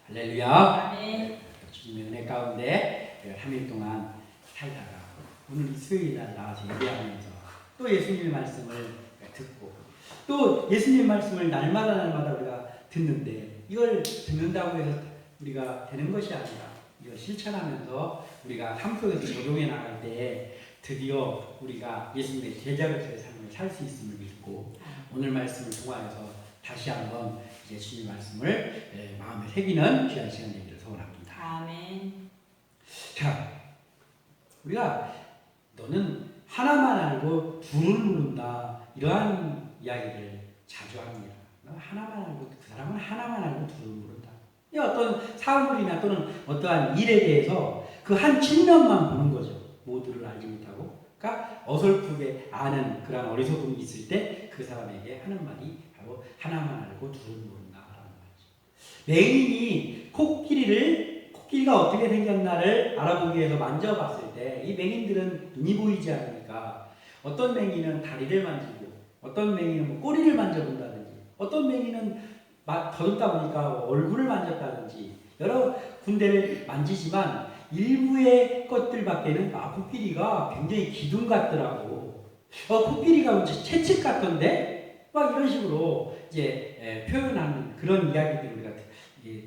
할렐루야. 아멘. 주님의 은혜 가운데 3일 동안 살다가 오늘 수요일 날 나와서 예배하면서 또 예수님의 말씀을 듣고 또 예수님 말씀을 날마다 우리가 듣는데 이걸 듣는다고 해서 우리가 되는 것이 아니라 이걸 실천하면서 우리가 삶 속에서 적용해 나갈 때 드디어 우리가 예수님의 제자로서의 삶을 살 수 있음을 믿고 오늘 말씀을 통하여서 다시 한번 예수님 말씀을 마음에 새기는 귀한 시간 되기를 소원합니다. 아멘. 자, 우리가 너는 하나만 알고 둘을 모른다 이러한 이야기를 자주 합니다. 하나만 알고 그 사람은 하나만 알고 둘을 모른다. 이 어떤 사물이나 또는 어떠한 일에 대해서 그 한 측면만 보는 거죠. 모두를 알지 못하고, 그러니까 어설프게 아는 그런 어리석음이 있을 때 그 사람에게 하는 말이 바로 하나만 알고 둘을 모른다라는 말이죠. 맹인이 코끼리가 어떻게 생겼나를 알아보기 위해서 만져봤을 때 이 맹인들은 눈이 보이지 않으니까 어떤 맹인은 다리를 만지고 어떤 맹인은 뭐 꼬리를 만져본다든지 어떤 맹인은 더듬다 보니까 얼굴을 만졌다든지 여러 군데를 만지지만 일부의 것들밖에는 코끼리가 굉장히 기둥 같더라고. 코끼리가 채찍 같던데 막 이런 식으로 이제 표현하는 그런 이야기들을 우리가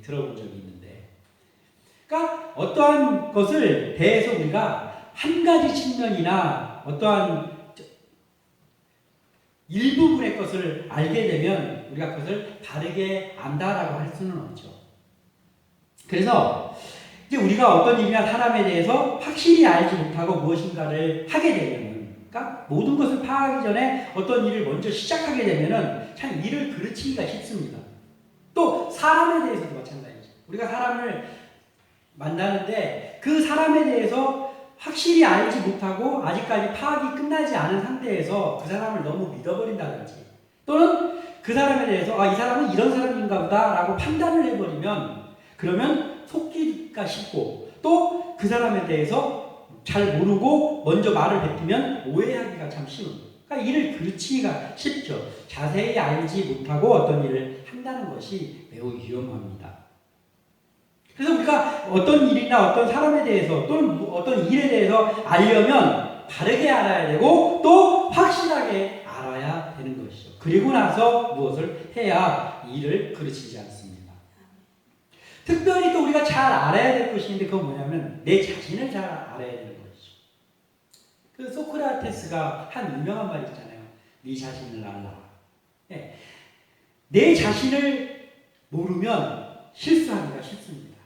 들어본 적이 있는데, 그러니까 어떠한 것을 대해서 우리가 한 가지 측면이나 어떠한 일부분의 것을 알게 되면 우리가 그것을 다르게 안다라고 할 수는 없죠. 그래서 이제 우리가 어떤 일이나 사람에 대해서 확실히 알지 못하고 무엇인가를 하게 되면, 그러니까 모든 것을 파악하기 전에 어떤 일을 먼저 시작하게 되면은 참 일을 그르치기가 쉽습니다. 또 사람에 대해서도 마찬가지죠. 우리가 사람을 만나는데 그 사람에 대해서 확실히 알지 못하고 아직까지 파악이 끝나지 않은 상태에서 그 사람을 너무 믿어버린다든지 또는 그 사람에 대해서 이 사람은 이런 사람인가 보다 라고 판단을 해버리면 그러면 속기가 쉽고 또 그 사람에 대해서 잘 모르고 먼저 말을 뱉으면 오해하기가 참 쉬운, 그러니까 일을 그르치기가 쉽죠. 자세히 알지 못하고 어떤 일을 한다는 것이 매우 위험합니다. 그래서 우리가 어떤 일이나 어떤 사람에 대해서 또는 어떤 일에 대해서 알려면 바르게 알아야 되고 또 확실하게 알아야 되는 것이죠. 그리고 나서 무엇을 해야 일을 그르치지 않습니다. 특별히 또 우리가 잘 알아야 될 것이 있는데 그건 뭐냐면 내 자신을 잘 알아야 되는 것이죠. 그 소크라테스가 한 유명한 말 있잖아요. 네 자신을 알라. 네. 내 자신을 모르면 실수하기가 쉽습니다.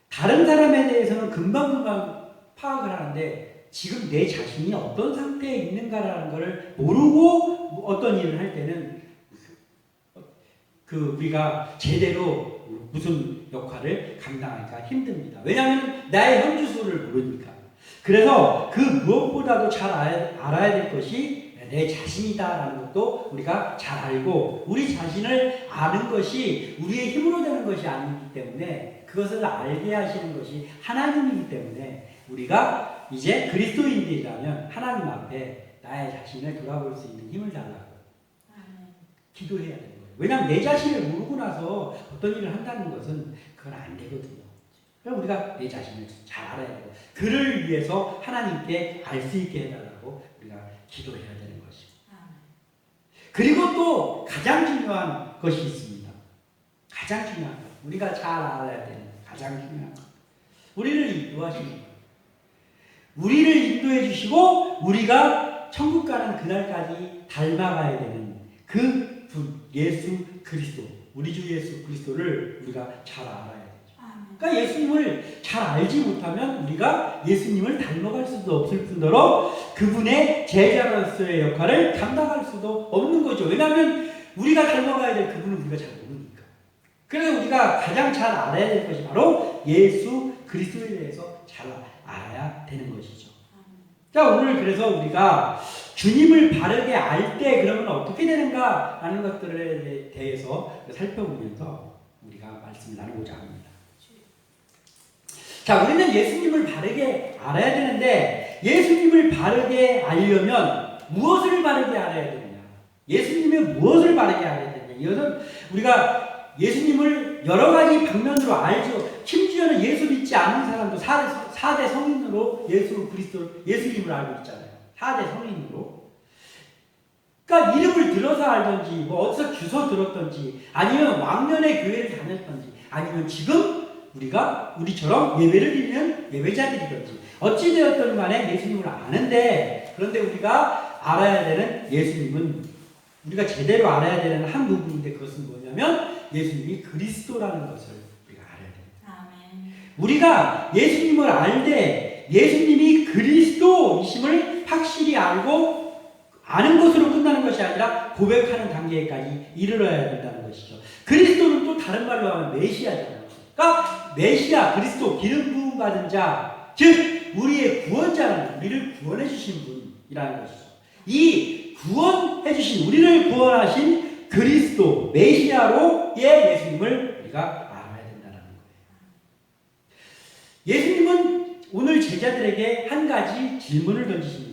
다른 사람에 대해서는 금방금방 파악을 하는데 지금 내 자신이 어떤 상태에 있는가라는 것을 모르고 어떤 일을 할 때는 우리가 제대로 무슨 역할을 감당하기가 힘듭니다. 왜냐하면 나의 현주소를 모르니까. 그래서 그 무엇보다도 잘 알아야 될 것이 내 자신이다라는 것도 우리가 잘 알고 우리 자신을 아는 것이 우리의 힘으로 되는 것이 아니기 때문에 그것을 알게 하시는 것이 하나님이기 때문에 우리가 이제 그리스도인들이라면 하나님 앞에 나의 자신을 돌아볼 수 있는 힘을 달라고 기도해야 돼요. 왜냐하면 내 자신을 모르고 나서 어떤 일을 한다는 것은 그건 안 되거든요. 그럼 우리가 내 자신을 잘 알아야 되고 그를 위해서 하나님께 알 수 있게 해달라고 우리가 기도해야 되는 것이고. 그리고 또 가장 중요한 것이 있습니다. 가장 중요한 것. 우리가 잘 알아야 되는 가장 중요한 것. 우리를 인도하시는 것. 우리를 인도해 주시고 우리가 천국 가는 그날까지 닮아가야 되는 그 분, 예수 그리스도, 우리 주 예수 그리스도를 우리가 잘 알아야 되죠. 그러니까 예수님을 잘 알지 못하면 우리가 예수님을 닮아갈 수도 없을 뿐더러 그분의 제자로서의 역할을 감당할 수도 없는 거죠. 왜냐하면 우리가 닮아가야 될 그분은 우리가 잘 모르니까. 그래서 우리가 가장 잘 알아야 될 것이 바로 예수 그리스도에 대해서 잘 알아야 되는 것이죠. 자, 오늘 그래서 우리가 주님을 바르게 알 때 그러면 어떻게 되는가 하는 것들에 대해서 살펴보면서 우리가 말씀을 나누고자 합니다. 자, 우리는 예수님을 바르게 알아야 되는데 예수님을 바르게 알려면 무엇을 바르게 알아야 되느냐? 예수님의 무엇을 바르게 알아야 되느냐? 이것은 우리가 예수님을 여러 가지 방면으로 알죠. 심지어는 예수 믿지 않는 사람도 4대 성인으로 예수님을 알고 있잖아요. 4대 성인으로. 그러니까 이름을 들어서 알던지, 뭐 어디서 주워 들었던지, 아니면 왕년에 교회를 다녔던지, 아니면 지금 우리처럼 예배를 드리는 예배자들이든지, 어찌되었든 간에 예수님을 아는데, 그런데 우리가 알아야 되는 예수님은, 우리가 제대로 알아야 되는 한 부분인데, 그것은 뭐냐면, 예수님이 그리스도라는 것을 우리가 알아야 됩니다. 아멘. 우리가 예수님을 알 때, 예수님이 그리스도이심을 확실히 알고, 아는 것으로 끝나는 것이 아니라 고백하는 단계까지 이르러야 된다는 것이죠. 그리스도는 또 다른 말로 하면 메시아잖아요. 그러니까 메시아, 그리스도, 기름 부음 받은 자, 즉 우리의 구원자는 우리를 구원해 주신 분이라는 것이죠. 이 구원해 주신, 우리를 구원하신 그리스도, 메시아로의 예수님을 우리가 알아야 된다는 거예요. 예수님은 오늘 제자들에게 한 가지 질문을 던지십니다.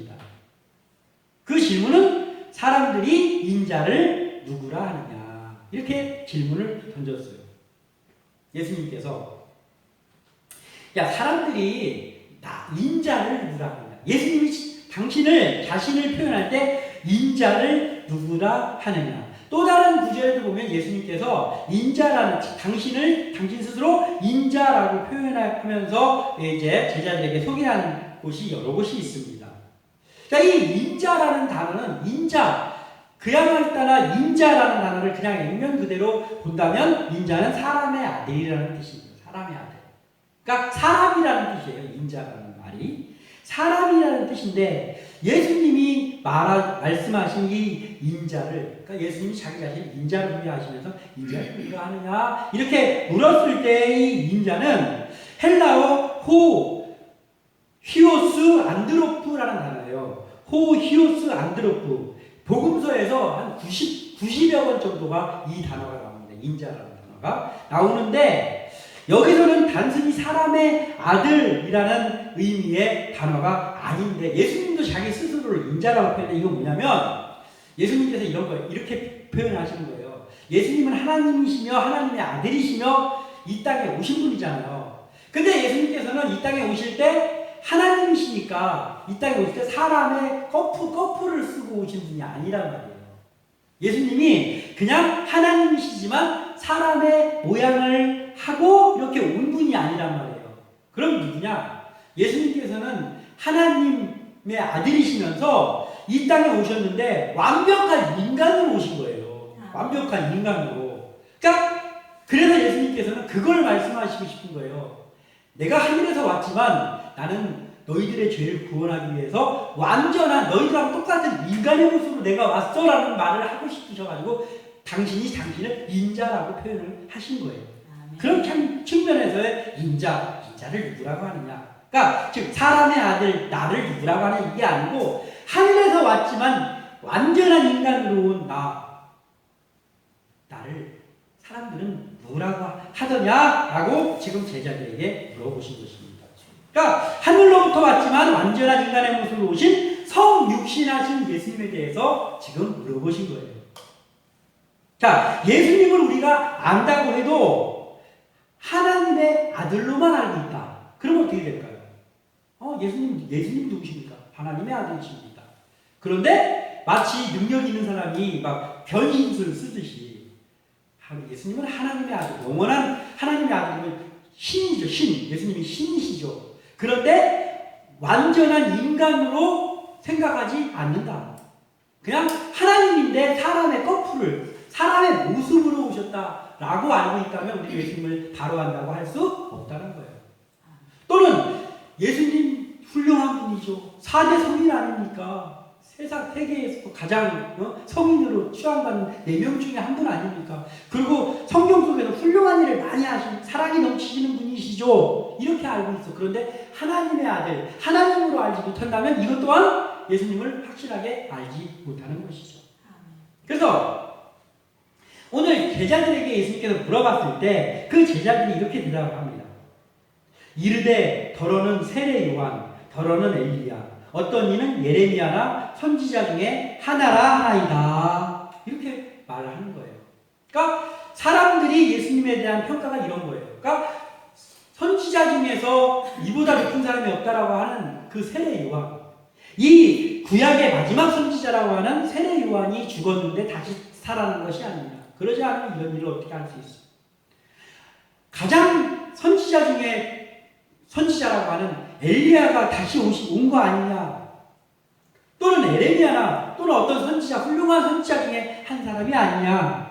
그 질문은 사람들이 인자를 누구라 하느냐, 이렇게 질문을 던졌어요. 예수님께서 사람들이 인자를 누구라 하느냐, 예수님이 자신을 표현할 때 인자를 누구라 하느냐. 또 다른 구절에도 보면 예수님께서 인자라는, 당신 스스로 인자라고 표현하면서 이제 제자들에게 소개하는 곳이 여러 곳이 있습니다. 자, 이 인자라는 단어는, 그야말로 따라 인자라는 단어를 그냥 액면 그대로 본다면 인자는 사람의 아들이라는 뜻입니다. 사람의 아들. 그러니까 사람이라는 뜻이에요. 인자라는 말이. 사람이라는 뜻인데, 예수님이 말씀하신 이 인자를, 그러니까 예수님이 자기 자신을 인자로 소개하시면서 인자를 누구라 하느냐, 이렇게 물었을 때 이 인자는 헬라어 히오스 안드로프라는 단어예요. 히오스 안드로프. 복음서에서 한 90여 번 정도가 이 단어가 나옵니다. 인자라는 단어가 나오는데, 여기서는 단순히 사람의 아들이라는 의미의 단어가 아닌데, 예수님도 자기 스스로를 인자라고 표현해. 이건 뭐냐면, 예수님께서 이렇게 표현하시는 거예요. 예수님은 하나님이시며 하나님의 아들이시며 이 땅에 오신 분이잖아요. 근데 예수님께서는 이 땅에 오실 때 하나님이시니까, 이 땅에 오실 때 사람의 거푸를 쓰고 오신 분이 아니란 말이에요. 예수님이 그냥 하나님이시지만 사람의 모양을 하고 이렇게 온 분이 아니란 말이에요. 그럼 누구냐? 예수님께서는 하나님의 아들이시면서 이 땅에 오셨는데 완벽한 인간으로 오신 거예요. 완벽한 인간으로. 그래서 예수님께서는 그걸 말씀하시고 싶은 거예요. 내가 하늘에서 왔지만 나는 너희들의 죄를 구원하기 위해서 완전한, 너희들하고 똑같은 인간의 모습으로 내가 왔어라는 말을 하고 싶으셔가지고 당신을 인자라고 표현을 하신 거예요. 그런 측면에서의 인자를 누구라고 하느냐. 그러니까 즉 사람의 아들 나를 누구라고 하는 이게 아니고, 하늘에서 왔지만 완전한 인간으로 온 나를 사람들은 누구라고 하더냐라고 지금 제자들에게 물어보신 것입니다. 그러니까 하늘로부터 왔지만 완전한 인간의 모습으로 오신 성육신하신 예수님에 대해서 지금 물어보신 거예요. 자, 예수님을 우리가 안다고 해도 하나님의 아들로만 알고 있다. 그러면 어떻게 될까요? 예수님 누구십니까? 하나님의 아들이십니다. 그런데 마치 능력 있는 사람이 막 변신술 쓰듯이, 예수님은 하나님의 아들, 영원한 하나님의 아들이면 신이죠, 신. 예수님이 신이시죠. 그런데 완전한 인간으로 생각하지 않는다. 그냥 하나님인데 사람의 모습으로 오셨다라고 알고 있다면 우리 예수님을 바로 안다고 할 수 없다는 거예요. 또는 예수님 훌륭한 분이죠. 4대 성인 아닙니까? 세계에서 가장 성인으로 취함받는 4명 중에 한 분 아닙니까? 그리고 성경 속에서 훌륭한 일을 많이 하신 사랑이 넘치시는 분이시죠. 이렇게 알고 있어. 그런데 하나님의 아들, 하나님으로 알지 못한다면 이것 또한 예수님을 확실하게 알지 못하는 것이죠. 그래서 오늘 제자들에게 예수님께서 물어봤을 때 그 제자들이 이렇게 대답을 합니다. 이르되 더러는 세례 요한, 더러는 엘리야, 어떤 이는 예레미야나 선지자 중에 하나라 하나이다. 이렇게 말을 하는 거예요. 그러니까 사람들이 예수님에 대한 평가가 이런 거예요. 그러니까 선지자 중에서 이보다 높은 사람이 없다라고 하는 그 세례 요한. 이 구약의 마지막 선지자라고 하는 세례 요한이 죽었는데 다시 살아난 것이 아니냐. 그러지 않으면 이런 일을 어떻게 할 수 있어? 가장 선지자 중에 선지자라고 하는 엘리야가 다시 온 거 아니냐. 또는 에레미야나 또는 어떤 선지자, 훌륭한 선지자 중에 한 사람이 아니냐.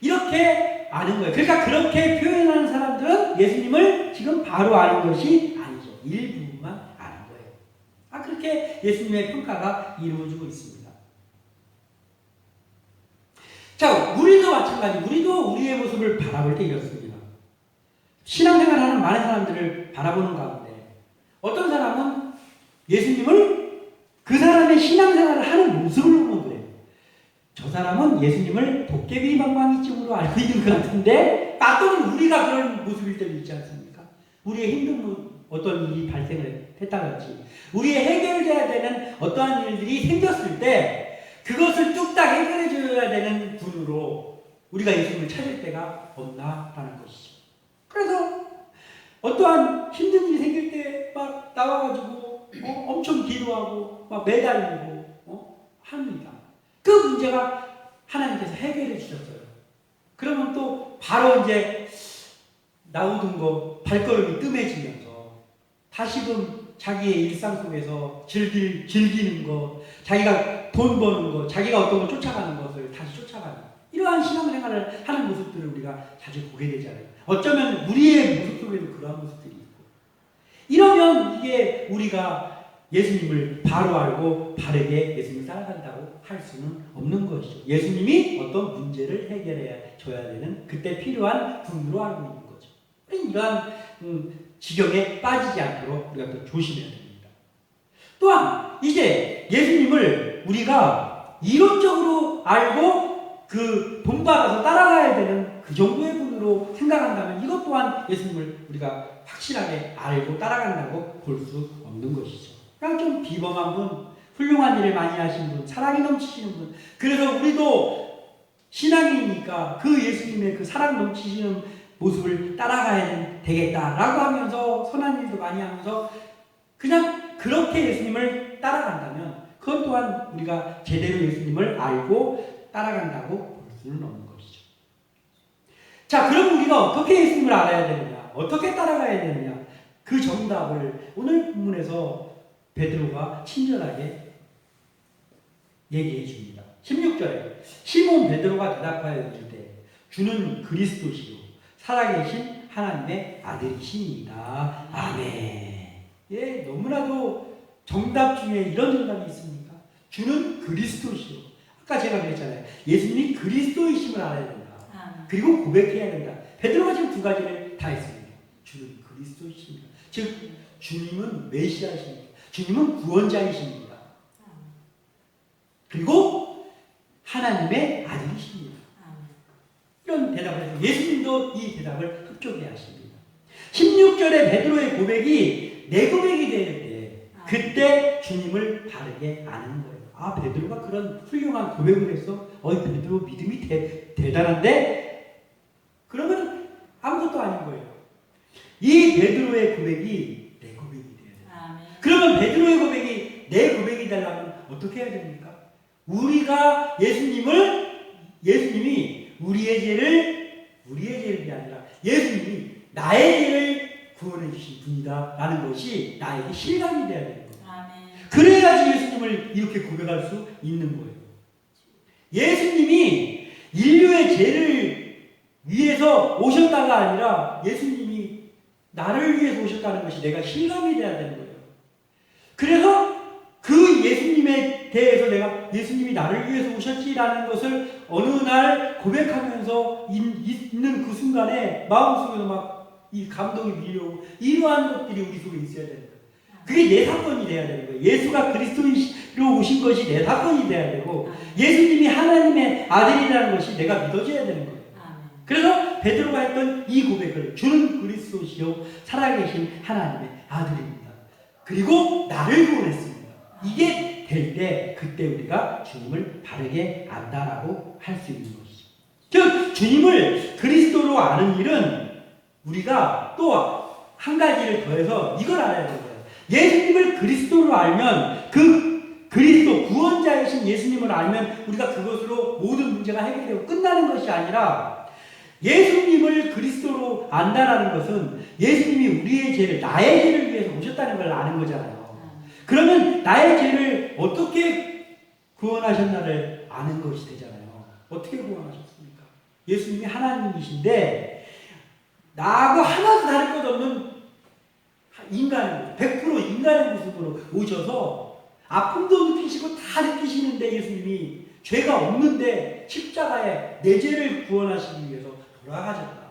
이렇게 아는 거예요. 그러니까 그렇게 표현하는 사람들은 예수님을 지금 바로 아는 것이 아니죠. 일부만 아는 거예요. 그렇게 예수님의 평가가 이루어지고 있습니다. 자, 우리도 마찬가지. 우리도 우리의 모습을 바라볼 때 이렇습니다. 신앙생활하는 많은 사람들을 바라보는 가운데 어떤 사람은 예수님을 그 사람의 신앙생활을 하는 모습을 보면 그래요. 저 사람은 예수님을 도깨비 방망이쯤으로 알고 있는 것 같은데, 또는 우리가 그런 모습일 때도 있지 않습니까? 우리의 힘든 어떤 일이 발생을 했다든지, 우리의 해결돼야 되는 어떠한 일들이 생겼을 때 그것을 뚝딱 해결해줘야 되는 분으로 우리가 예수님을 찾을 때가 없나라는 것이죠. 그래서 어떠한 힘든 일이 생길 때 막 나와가지고 엄청 기도하고 막 매달리고 합니다. 그 문제가 하나님께서 해결해 주셨어요. 그러면 또 바로 이제 나오던 거 발걸음이 뜸해지면서 다시금 자기의 일상 속에서 즐기는 것, 자기가 돈 버는 것, 자기가 어떤 걸 쫓아가는 것을 다시 쫓아가는 이러한 신앙생활을 하는 모습들을 우리가 자주 보게 되잖아요. 어쩌면 우리의 모습 속에도 그러한 모습들이 있고, 이러면 이게 우리가 예수님을 바로 알고 바르게 예수님을 따라간다고 할 수는 없는 것이죠. 예수님이 어떤 문제를 해결해 줘야 되는 그때 필요한 분으로 알고 있는 거죠. 이러한 지경에 빠지지 않도록 우리가 또 조심해야 됩니다. 또한 이제 예수님을 우리가 이론적으로 알고 그 본받아서 따라가야 되는 그 정도의 분으로 생각한다면 이것 또한 예수님을 우리가 확실하게 알고 따라간다고 볼 수 없는 것이죠. 그냥 좀 비범한 분, 훌륭한 일을 많이 하신 분, 사랑이 넘치시는 분, 그래서 우리도 신앙이니까 그 예수님의 그 사랑 넘치시는 모습을 따라가야 되겠다라고 하면서 선한 일도 많이 하면서 그냥 그렇게 예수님을 따라간다면 그것 또한 우리가 제대로 예수님을 알고 따라간다고 볼 수는 없는 것이죠. 자, 그럼 우리가 어떻게 예수님을 알아야 되느냐, 어떻게 따라가야 되느냐, 그 정답을 오늘 본문에서 베드로가 친절하게 얘기해 줍니다. 16절에 시몬 베드로가 대답하여 이르되 주는 그리스도시요 살아계신 하나님의 아들이시니이다. 아멘. 예, 너무나도 정답 중에 이런 정답이 있습니까? 주는 그리스도시요. 아까 제가 그랬잖아요. 예수님이 그리스도이심을 알아야 된다. 그리고 고백해야 된다. 베드로가 지금 두 가지를 다 했습니다. 주는 그리스도이십니다. 즉 주님은 메시아이십니다. 주님은 구원자이십니다. 그리고 하나님의 아들이십니다. 이런 대답을 해서 예수님도 이 대답을 흡족해 하십니다. 16절에 베드로의 고백이 내 고백이 될 때 그때 주님을 바르게 아는 거예요. 베드로가 그런 훌륭한 고백을 했어? 베드로 믿음이 대단한데? 그러면 아무것도 아닌 거예요. 이 베드로의 고백이 내 고백이 돼야 돼요. 그러면 베드로의 고백이 내 고백이 되려면 어떻게 해야 됩니까? 우리가 예수님이 우리의 죄를 아니라 예수님이 나의 죄를 구원해 주신 분이다 라는 것이 나에게 실감이 돼야 되는 거예요. 그래야지 예수님을 이렇게 고백할 수 있는 거예요. 예수님이 인류의 죄를 위해서 오셨다가 아니라 예수님이 나를 위해서 오셨다는 것이 내가 실감이 돼야 되는 거예요. 그래서 그 예수님에 대해서 내가 예수님이 나를 위해서 오셨지라는 것을 어느 날 고백하면서 있는 그 순간에 마음속에서 막 이 감동이 밀려오고 이러한 것들이 우리 속에 있어야 되는 거예요. 그게 내 사건이 돼야 되는 거예요. 예수가 그리스도로 오신 것이 내 사건이 돼야 되고 예수님이 하나님의 아들이라는 것이 내가 믿어져야 되는 거예요. 그래서 베드로가 했던 이 고백을 주는 그리스도시요 살아계신 하나님의 아들입니다. 그리고 나를 구원했습니다. 이게 될 때 그때 우리가 주님을 바르게 안다라고 할 수 있는 것이죠. 즉 주님을 그리스도로 아는 일은 우리가 또 한 가지를 더해서 이걸 알아야 되는 거예요. 예수님을 그리스도로 알면 그 그리스도 구원자이신 예수님을 알면 우리가 그것으로 모든 문제가 해결되고 끝나는 것이 아니라 예수님을 그리스도로 안다라는 것은 예수님이 우리의 죄를 나의 죄를 위해서 오셨다는 걸 아는 거잖아요. 그러면 나의 죄를 어떻게 구원하셨나를 아는 것이 되잖아요. 어떻게 구원하셨습니까? 예수님이 하나님이신데 나하고 하나도 다를 것 없는 인간, 100% 인간의 모습으로 오셔서 아픔도 느끼시고 다 느끼시는데 예수님이 죄가 없는데 십자가에 내 죄를 구원하시기 위해서 돌아가셨다.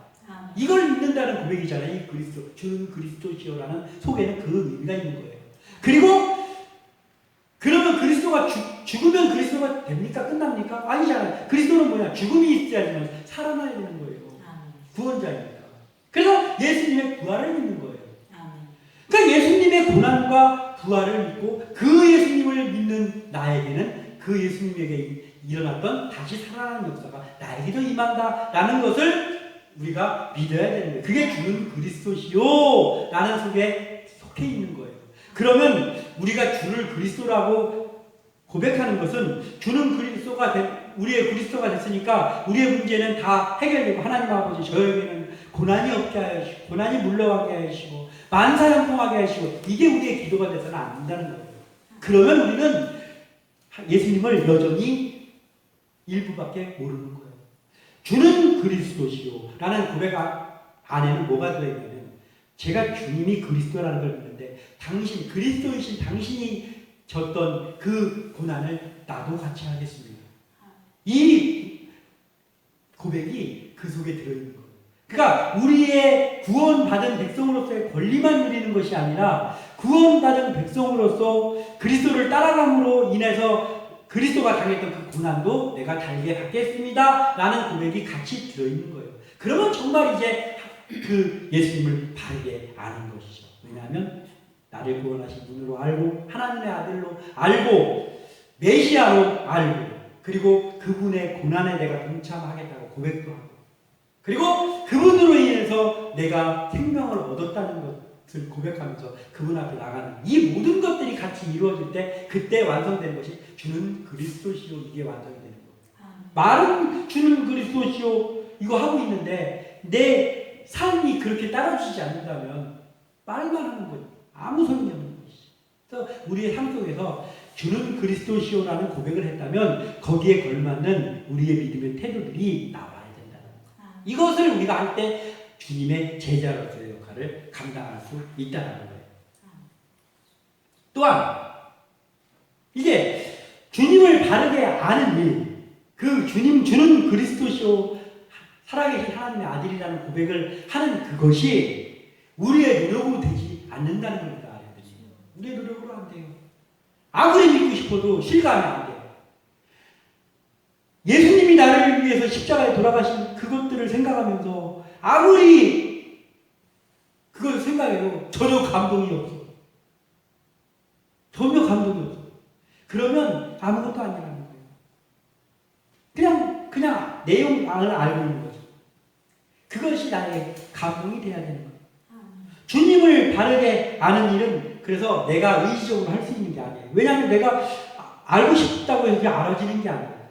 이걸 믿는다는 고백이잖아요. 이 그리스도, 주는 그리스도시요라는 속에는 그 의미가 있는 거예요. 그리고 그러면 그리스도가 죽으면 그리스도가 됩니까? 끝납니까? 아니잖아요. 그리스도는 뭐냐? 죽음이 있어야지만 살아나야 되는 거예요. 구원자입니다. 그래서 예수님의 부활을 믿는 거예요. 그러니까 예수님의 고난과 부활을 믿고 그 예수님을 믿는 나에게는 그 예수님에게 일어났던 다시 살아나는 역사가 나에게도 임한다라는 것을 우리가 믿어야 되는 거예요. 그게 주는 그리스도시요 라는 속에 속해 있는 거예요. 그러면 우리가 주를 그리스도라고 고백하는 것은 주는 그리스도가 우리의 그리스도가 됐으니까 우리의 문제는 다 해결되고 하나님 아버지 저에게는 고난이 없게 하시고 고난이 물러가게 하시고 만사형통하게 하시고 이게 우리의 기도가 돼서는 안 된다는 거예요. 그러면 우리는 예수님을 여전히 일부밖에 모르는 거예요. 주는 그리스도시요 라는 고백 안에는 뭐가 들어있냐면 제가 주님이 그리스도라는 걸 믿는데 당신 그리스도이신 당신이 졌던 그 고난을 나도 같이 하겠습니다. 이 고백이 그 속에 들어있는 거예요. 그러니까 우리의 구원받은 백성으로서의 권리만 누리는 것이 아니라 구원받은 백성으로서 그리스도를 따라감으로 인해서 그리스도가 당했던 그 고난도 내가 달게 받겠습니다 라는 고백이 같이 들어있는 거예요. 그러면 정말 이제 그 예수님을 바르게 아는 것이죠. 왜냐하면 나를 구원하신 분으로 알고 하나님의 아들로 알고 메시아로 알고 그리고 그분의 고난에 내가 동참하겠다고 고백도 하고 그리고 그분으로 인해서 내가 생명을 얻었다는 것을 고백하면서 그분 앞에 나가는 이 모든 것들이 같이 이루어질 때 그때 완성되는 것이 주는 그리스도시요 이게 완성이 되는 거예요. 말은 주는 그리스도시요 이거 하고 있는데 내 삶이 그렇게 따라주지 않는다면 말만 하는 거예요. 아무 소용이 없는 것이죠. 그래서 우리의 삶 속에서 주는 그리스도시요라는 고백을 했다면 거기에 걸맞는 우리의 믿음의 태도들이 나와야 된다는 거예요. 이것을 우리가 할 때 주님의 제자로서의 역할을 감당할 수 있다는 거예요. 또한 이게 주님을 바르게 아는 일, 그 주님 주는 그리스도시요 살아계신 하나님의 아들이라는 고백을 하는 그것이 우리의 노력으로 되지 않는다는 겁니다. 우리의 노력으로 안 돼요. 아무리 믿고 싶어도 실감이 안 돼요. 예수님이 나를 위해서 십자가에 돌아가신 그것들을 생각하면서 아무리 그걸 생각해도 전혀 감동이 없어. 전혀 감동이 없어. 그러면 아무것도 아니라는 거예요. 그냥 내용을 알고 있는 거죠. 그것이 나의 감동이 돼야 되는 거예요. 주님을 바르게 아는 일은 그래서 내가 의지적으로 할 수 있는 게 아니에요. 왜냐하면 내가 알고 싶다고 해서 알아지는 게 아니에요.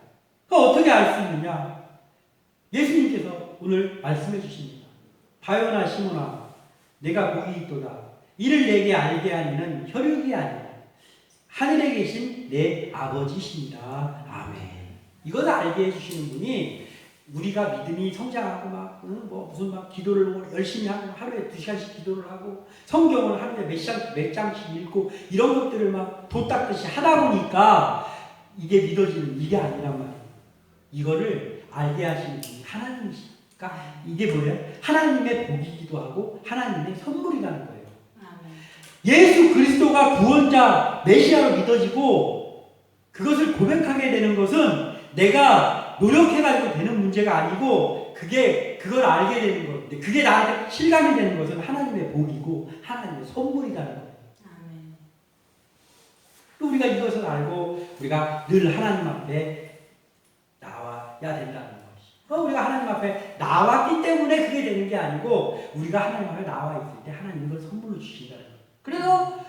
그러니까 어떻게 알 수 있느냐? 예수님께서 오늘 말씀해 주십니다. 바요나 시몬아 내가 복이 있도다. 이를 내게 알게 하니는 혈육이 아니라 하늘에 계신 내 아버지십니다. 아멘. 이것을 알게 해주시는 분이 우리가 믿음이 성장하고 무슨 기도를 열심히 하고 하루에 2시간씩 기도를 하고 성경을 하루에 몇 장씩 읽고 이런 것들을 도 닦듯이 하다 보니까 이게 믿어지는 이게 아니란 말이에요. 이거를 알게 하시는 분이 하나님이시니까 이게 뭐예요? 하나님의 복이기도 하고 하나님의 선물이라는 거예요. 예수 그리스도가 구원자 메시아로 믿어지고 그것을 고백하게 되는 것은 내가 노력해가지고 되는 문제가 아니고 그걸 알게 되는 건데 그게 나한테 실감이 되는 것은 하나님의 복이고 하나님의 선물이라는 거예요. 또 우리가 이것을 알고 우리가 늘 하나님 앞에 나와야 된다는 것이. 우리가 하나님 앞에 나왔기 때문에 그게 되는 게 아니고 우리가 하나님 앞에 나와 있을 때 하나님 그걸 선물로 주신다는 거예요. 그래서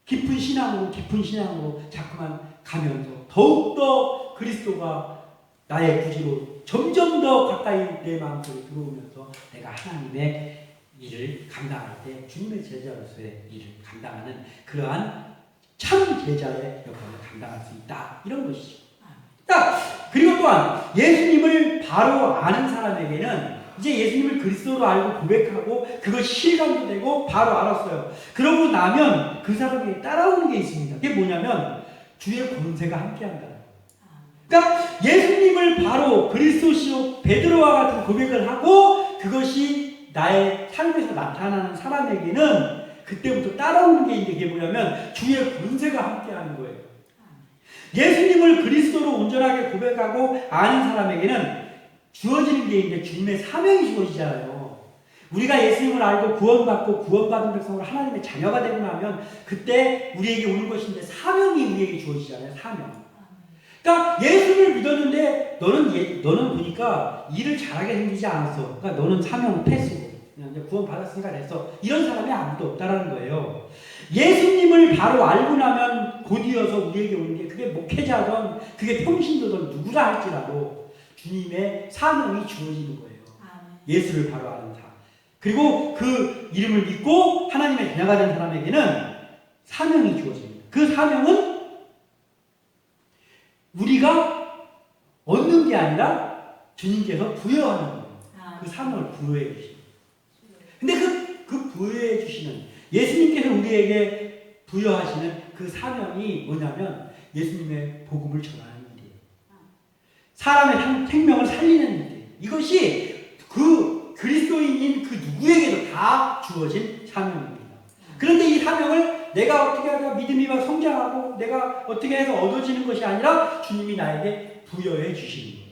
깊은 신앙으로 자꾸만 가면서 더욱더 그리스도가 나의 구주로 점점 더 가까이 내 마음속에 들어오면서 내가 하나님의 일을 감당할 때 주님의 제자로서의 일을 감당하는 그러한 참 제자의 역할을 감당할 수 있다. 이런 것이죠. 그리고 또한 예수님을 바로 아는 사람에게는 이제 예수님을 그리스도로 알고 고백하고 그것이 실감도 되고 바로 알았어요. 그러고 나면 그 사람에게 따라오는 게 있습니다. 그게 뭐냐면 주의 권세가 함께한다. 그러니까 예수님을 바로 그리스도시요 베드로와 같은 고백을 하고 그것이 나의 삶에서 나타나는 사람에게는 그때부터 따라오는 게 있는데 그게 뭐냐면 주의 권세가 함께하는 거예요. 예수님을 그리스도로 온전하게 고백하고 아는 사람에게는 주어지는 게 있는데 주님의 사명이 주어지잖아요. 우리가 예수님을 알고 구원받고 구원받은 백성으로 하나님의 자녀가 되고 나면 그때 우리에게 오는 것인데 사명이 우리에게 주어지잖아요. 사명. 그러니까 예수를 믿었는데 너는 보니까 일을 잘하게 생기지 않았어. 그러니까 너는 사명 패스고 그냥 이제 구원 받았으니까 됐어. 이런 사람이 아무도 없다라는 거예요. 예수님을 바로 알고 나면 곧이어서 우리에게 오는 게 그게 목회자든 그게 평신도든 누구라 할지라도 주님의 사명이 주어지는 거예요. 예수를 바로 아는 사람. 그리고 그 이름을 믿고 하나님의 자녀가 된 사람에게는 사명이 주어집니다. 그 사명은 우리가 얻는 게 아니라 주님께서 부여하는 거예요. 그 사명을 부여해 주시는. 근데 그 부여해 주시는 예수님께서 우리에게 부여하시는 그 사명이 뭐냐면 예수님의 복음을 전하는 일이에요. 사람의 생명을 살리는 일이에요. 이것이 그 그리스도인인 그 누구에게도 다 주어진 사명입니다. 그런데 이 사명을 내가 어떻게 하다 믿음이 막 성장하고 내가 어떻게 해서 얻어지는 것이 아니라 주님이 나에게 부여해 주시는 거예요.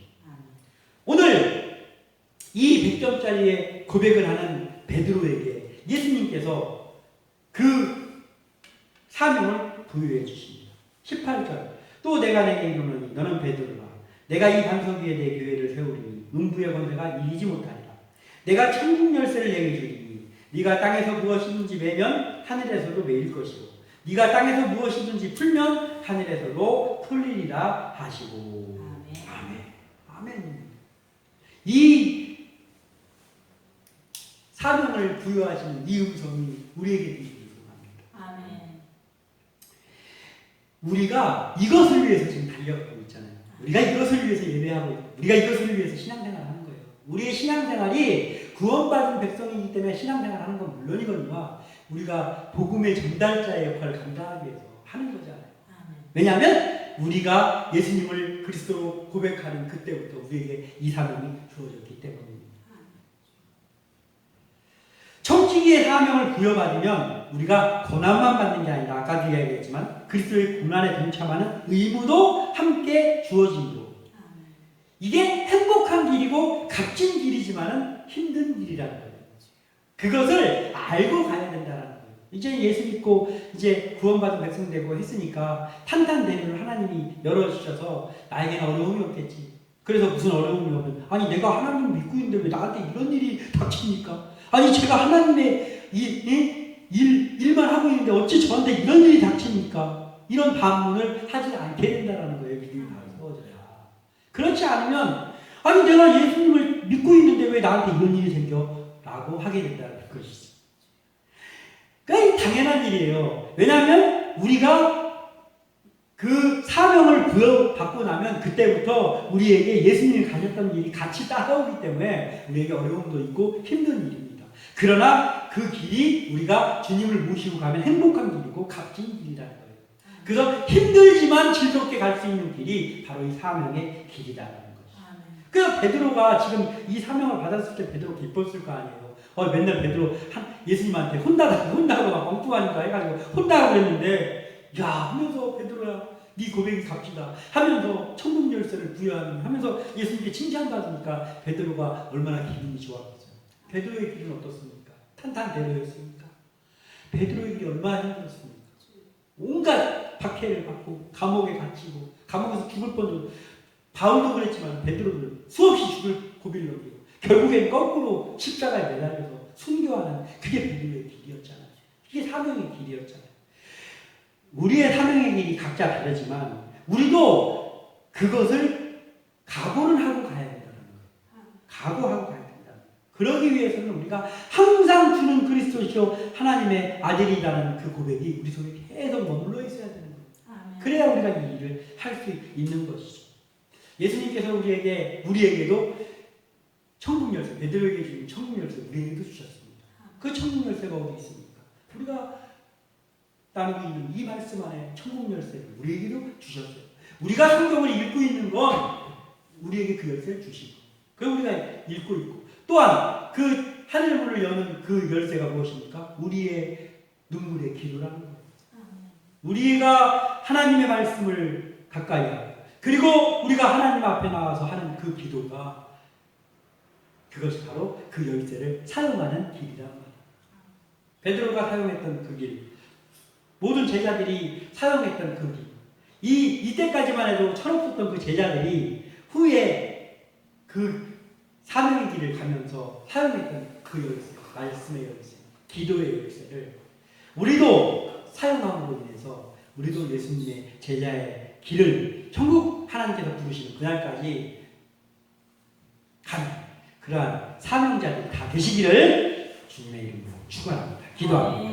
오늘 이 100점짜리의 고백을 하는 베드로에게 예수님께서 그 사명을 부여해 주십니다. 18절 또 내가 내게 이르노니 너는 베드로라 내가 이 반석 위에 내 교회를 세우리니 음부의 권세가 이기지 못하리라. 내가 천국 열쇠를 내게 주리니 네가 땅에서 무엇이든지 매면 하늘에서도 매일 것이고 네가 땅에서 무엇이든지 풀면 하늘에서도 풀리리라 하시고. 아멘. 아멘. 이 사명을 부여하시는 이 음성이 우리에게 있습니다. 아멘. 우리가 이것을 위해서 지금 달려가고 있잖아요. 우리가 이것을 위해서 예배하고 있고 우리가 이것을 위해서 신앙생활을 하는 거예요. 우리의 신앙생활이 구원받은 백성이기 때문에 신앙생활을 하는 건 물론이거니와 우리가 복음의 전달자의 역할을 감당하기 위해서 하는 거잖아요. 왜냐하면 우리가 예수님을 그리스도로 고백하는 그때부터 우리에게 이 사명이 주어졌기 때문입니다. 청지기의 사명을 부여받으면 우리가 고난만 받는 게 아니라 아까도 이야기했지만 그리스도의 고난에 동참하는 의무도 함께 주어집니다. 이게 행복한 길이고 값진 길이지만은 힘든 길이라는 거예요. 그것을 알고 가야 된다는 거예요. 이제 예수 믿고 이제 구원받은 백성 되고 했으니까 탄탄대로를 하나님이 열어주셔서 나에게는 어려움이 없겠지. 그래서 무슨 어려움이 오면 아니 내가 하나님을 믿고 있는데 왜 나한테 이런 일이 닥칩니까? 아니 제가 하나님의 일만 하고 있는데 어찌 저한테 이런 일이 닥칩니까? 이런 반문을 하지 않게 된다는 거예요. 믿음이 바로 세워져야. 그렇지 않으면 아니 내가 예수님을 믿고 있는데 왜 나한테 이런 일이 생겨? 라고 하게 된다는 것이죠. 그러니까 당연한 일이에요. 왜냐하면 우리가 그 사명을 부여받고 나면 그때부터 우리에게 예수님이 가셨던 일이 같이 따라오기 때문에 우리에게 어려움도 있고 힘든 일입니다. 그러나 그 길이 우리가 주님을 모시고 가면 행복한 길이고 값진 길이라는 거예요. 그래서 힘들지만 즐겁게 갈 수 있는 길이 바로 이 사명의 길이라는 거예요. 그 베드로가 지금 이 사명을 받았을 때 베드로 기뻤을 거 아니에요. 맨날 베드로 예수님한테 혼나고 막 엉뚱하니까 해가지고 혼나고 그랬는데 야 하면서 베드로야 네 고백이 값지다 하면서 천국 열쇠를 부여하면서 예수님께 칭찬받으니까 베드로가 얼마나 기분이 좋았겠어요. 베드로의 길은 어떻습니까? 탄탄대로였습니까? 베드로의 길이 얼마나 힘들었습니까? 온갖 박해를 받고 감옥에 갇히고 감옥에서 죽을 뻔도 바울도 그랬지만 베드로도 수없이 죽을 고비를 넘기고 결국엔 거꾸로 십자가에 매달려서 순교하는 그게 베드로의 길이었잖아요. 그게 사명의 길이었잖아요. 우리의 사명의 길이 각자 다르지만 우리도 그것을 각오는 하고 가야 된다는 거예요. 각오하고 가야 된다. 그러기 위해서는 우리가 항상 주는 그리스도시요 하나님의 아들이라는 그 고백이 우리 속에 계속 머물러 있어야 되는 거예요. 그래야 우리가 이 일을 할 수 있는 것이죠. 예수님께서 우리에게도 천국 열쇠, 베드로에게 주신 천국 열쇠 우리에게도 주셨습니다. 그 천국 열쇠가 어디 있습니까? 우리가 나누고 있는 이 말씀 안에 천국 열쇠를 우리에게도 주셨어요. 우리가 성경을 읽고 있는 건 우리에게 그 열쇠를 주시고, 그 우리가 읽고 있고, 또한 그 하늘문을 여는 그 열쇠가 무엇입니까? 우리의 눈물의 기도라는 거예요. 우리가 하나님의 말씀을 가까이 하고, 그리고 우리가 하나님 앞에 나와서 하는 그 기도가 그것이 바로 그 열쇠를 사용하는 길이란 말이에요. 베드로가 사용했던 그 길, 모든 제자들이 사용했던 그 길, 이때까지만 해도 철없었던 그 제자들이 후에 그 사명의 길을 가면서 사용했던 그 열쇠, 말씀의 열쇠, 기도의 열쇠를 우리도 사용함으로 인해서 우리도 예수님의 제자의 길을 천국 하나님께서 부르시는 그날까지 가는 그러한 사명자들이 다 되시기를 주님의 이름으로 축원합니다. 기도합니다.